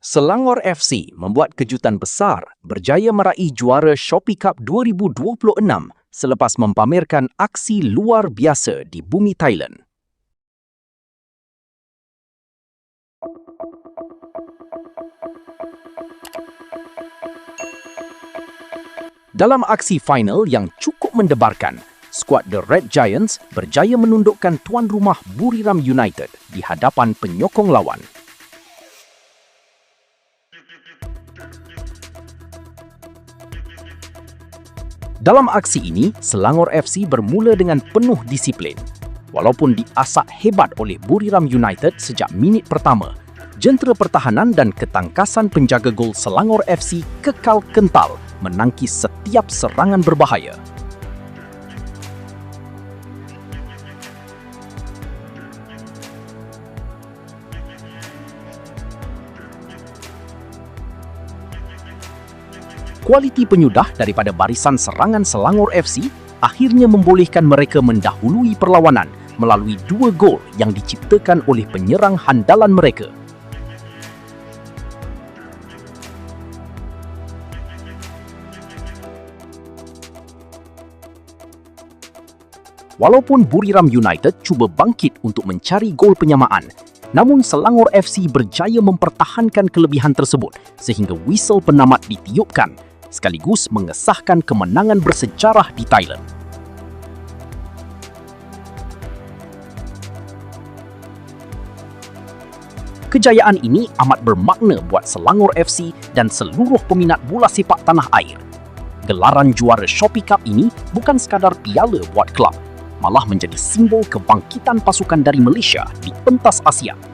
Selangor FC membuat kejutan besar berjaya meraih juara Shopee Cup 2026 selepas mempamerkan aksi luar biasa di bumi Thailand. Dalam aksi final yang cukup mendebarkan, skuad The Red Giants berjaya menundukkan tuan rumah Buriram United di hadapan penyokong lawan. Dalam aksi ini, Selangor FC bermula dengan penuh disiplin. Walaupun diasak hebat oleh Buriram United sejak minit pertama, jentera pertahanan dan ketangkasan penjaga gol Selangor FC kekal kental menangkis setiap serangan berbahaya. Kualiti penyudah daripada barisan serangan Selangor FC akhirnya membolehkan mereka mendahului perlawanan melalui 2 gol yang diciptakan oleh penyerang handalan mereka. Walaupun Buriram United cuba bangkit untuk mencari gol penyamaan, namun Selangor FC berjaya mempertahankan kelebihan tersebut sehingga whistle penamat ditiupkan, sekaligus mengesahkan kemenangan bersejarah di Thailand. Kejayaan ini amat bermakna buat Selangor FC dan seluruh peminat bola sepak tanah air. Gelaran juara Shopee Cup ini bukan sekadar piala buat kelab, malah menjadi simbol kebangkitan pasukan dari Malaysia di pentas Asia.